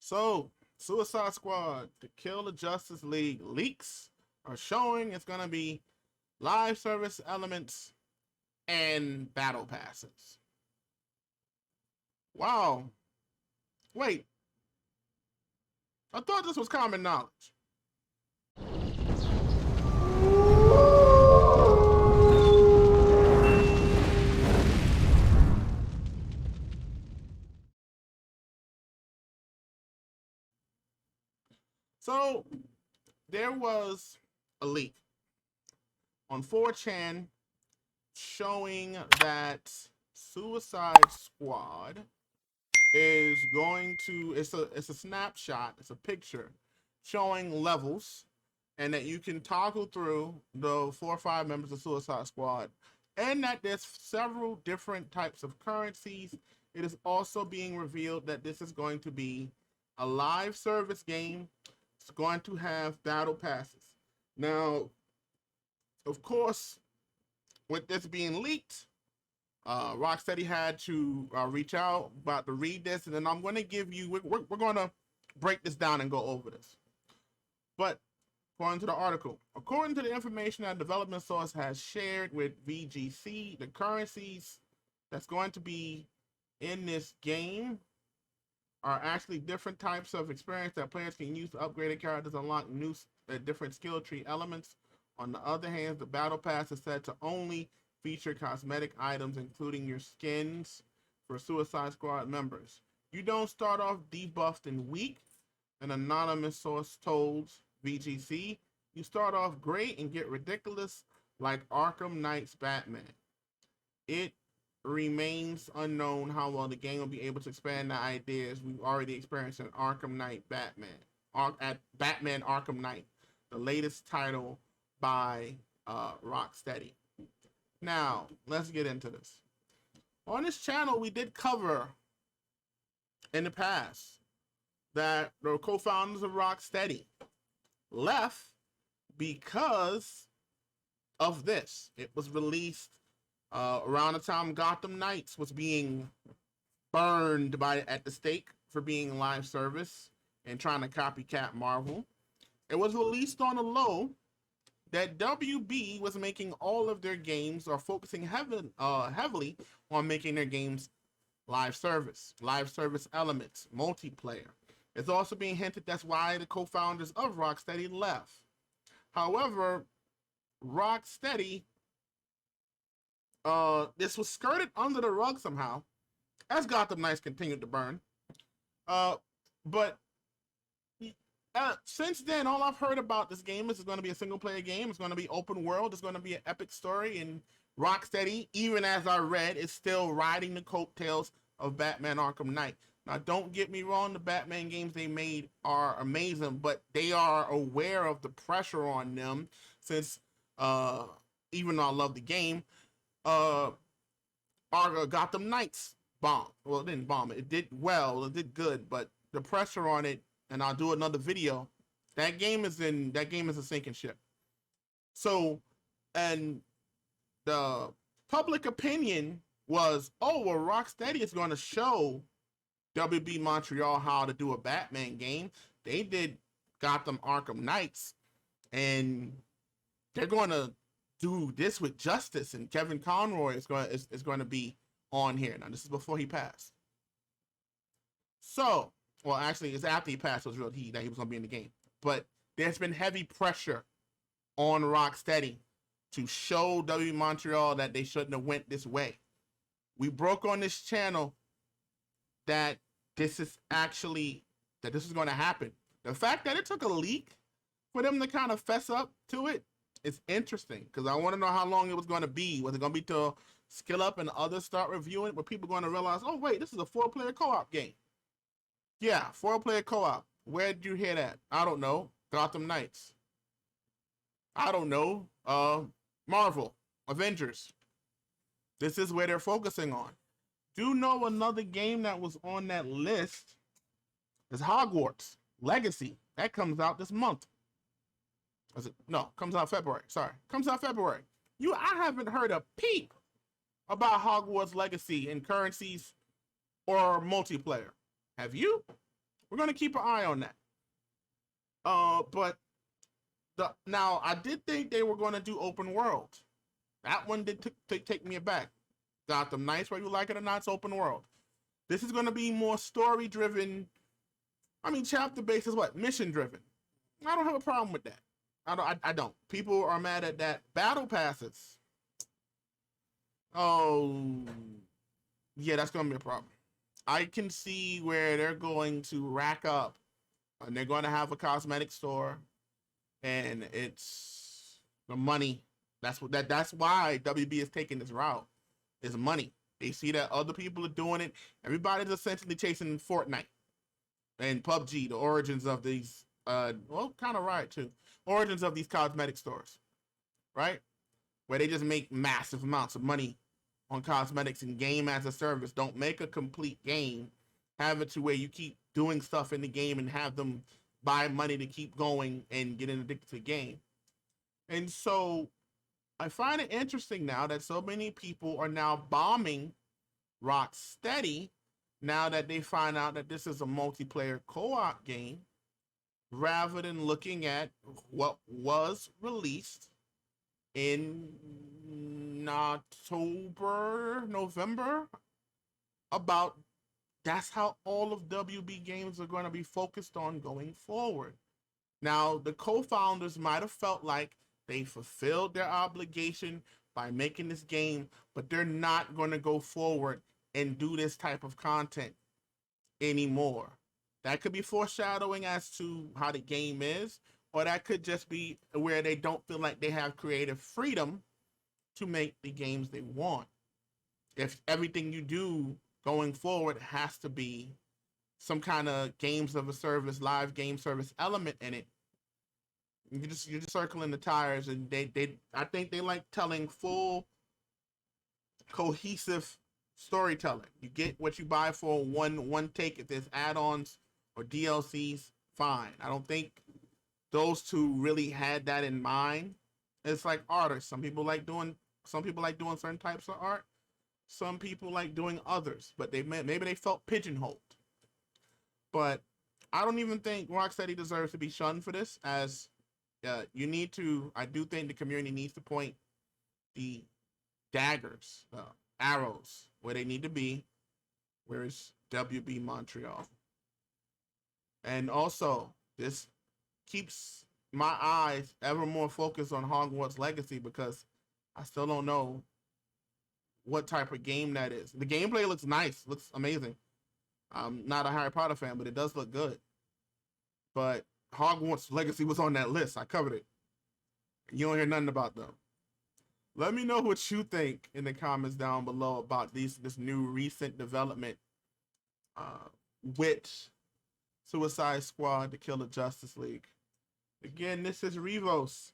So, Suicide Squad to Kill the Justice League leaks are showing it's going to be live service elements and battle passes. Wow. Wait, I thought this was common knowledge. So, there was a leak on 4chan showing that Suicide Squad is going to it's a snapshot, it's a picture showing levels and that you can toggle through the 4 or 5 members of Suicide Squad and that there's several different types of currencies. It is also being revealed that this is going to be a live service game. It's going to have battle passes. Now, of course, with this being leaked, Rocksteady had to reach out about to read this, and then I'm going to give you, we're going to break this down and go over this. But according to the article, according to the information that development source has shared with VGC, the currencies that's going to be in this game are actually different types of experience that players can use to upgrade their characters, unlock new different skill tree elements. On the other hand, the battle pass is said to only feature cosmetic items, including your skins for Suicide Squad members. You don't start off debuffed and weak, an anonymous source told VGC. You start off great and get ridiculous like Arkham Knight's Batman. It remains unknown how well the game will be able to expand the ideas we've already experienced in Arkham Knight Batman. At Batman Arkham Knight, the latest title by Rocksteady. Now, let's get into this. On this channel, we did cover in the past that the co-founders of Rocksteady left because of this. It was released around the time Gotham Knights was being burned at the stake for being live service and trying to copycat Marvel. It was released on a low that WB was making all of their games or focusing heavily on making their games live service elements, multiplayer. It's also being hinted that's why the co-founders of Rocksteady left. However, Rocksteady, this was skirted under the rug somehow as Gotham Knights continued to burn. But since then, all I've heard about this game is it's going to be a single-player game. It's going to be open world. It's going to be an epic story. And Rocksteady, even as I read, is still riding the coattails of Batman Arkham Knight. Now, don't get me wrong. The Batman games they made are amazing, but they are aware of the pressure on them since, even though I love the game, our Gotham Knights bombed. Well, it didn't bomb it. It did well. It did good, but the pressure on it, and I'll do another video. That game is a sinking ship. So, and the public opinion was, oh, well, Rocksteady is going to show WB Montreal how to do a Batman game. They did Gotham Arkham Knights, and they're going to do this with Justice, and Kevin Conroy is going to be on here. Now, this is before he passed. So, well, actually, it's after he passed. It was real that he was going to be in the game. But there's been heavy pressure on Rocksteady to show W Montreal that they shouldn't have went this way. We broke on this channel that this is going to happen. The fact that it took a leak for them to kind of fess up to it is interesting because I want to know how long it was going to be. Was it going to be till Skill Up and others start reviewing it, where people are going to realize, oh, wait, this is a 4-player co-op game. Yeah, 4-player co-op. Where did you hear that? I don't know. Gotham Knights. I don't know. Marvel. Avengers. This is where they're focusing on. Do know another game that was on that list is Hogwarts Legacy. That comes out this month. Comes out February. Sorry. Comes out February. I haven't heard a peep about Hogwarts Legacy in currencies or multiplayer. Have you? We're gonna keep an eye on that. But now I did think they were gonna do open world. That one did take me aback. Gotham Knights, whether you like it or not, it's open world. This is gonna be more story driven. I mean, chapter based is what? Mission driven. I don't have a problem with that. I don't. People are mad at that. Battle passes. Oh, yeah, that's gonna be a problem. I can see where they're going to rack up, and they're going to have a cosmetic store, and it's the money. That's why WB is taking this route. Is money. They see that other people are doing it. Everybody's essentially chasing Fortnite and PUBG, the origins of these. Well, kind of right too. Origins of these cosmetic stores, right? Where they just make massive amounts of money on cosmetics and game as a service. Don't make a complete game. Have it to where you keep doing stuff in the game and have them buy money to keep going and getting addicted to the game. And so I find it interesting now that so many people are now bombing Rocksteady now that they find out that this is a multiplayer co-op game, rather than looking at what was released in October, November, about that's how all of WB games are going to be focused on going forward. Now, the co-founders might have felt like they fulfilled their obligation by making this game, but they're not going to go forward and do this type of content anymore. That could be foreshadowing as to how the game is, or that could just be where they don't feel like they have creative freedom to make the games they want. If everything you do going forward has to be some kind of games of a service, live game service element in it, you're just circling the tires, and I think they like telling full cohesive storytelling. You get what you buy for one take. If there's add-ons or DLCs, fine. I don't think those two really had that in mind. It's like artists. Some people like doing certain types of art. Some people like doing others, but maybe they felt pigeonholed. But I don't even think Rocksteady deserves to be shunned for this. As you need to, I do think the community needs to point the daggers, arrows where they need to be. Where is WB Montreal? And also, this keeps my eyes ever more focused on Hogwarts Legacy, because I still don't know what type of game that is. The gameplay looks nice, looks amazing. I'm not a Harry Potter fan, but it does look good. But Hogwarts Legacy was on that list. I covered it. You don't hear nothing about them. Let me know what you think in the comments down below about this new recent development with Suicide Squad to Kill the Justice League. Again, this is Revos.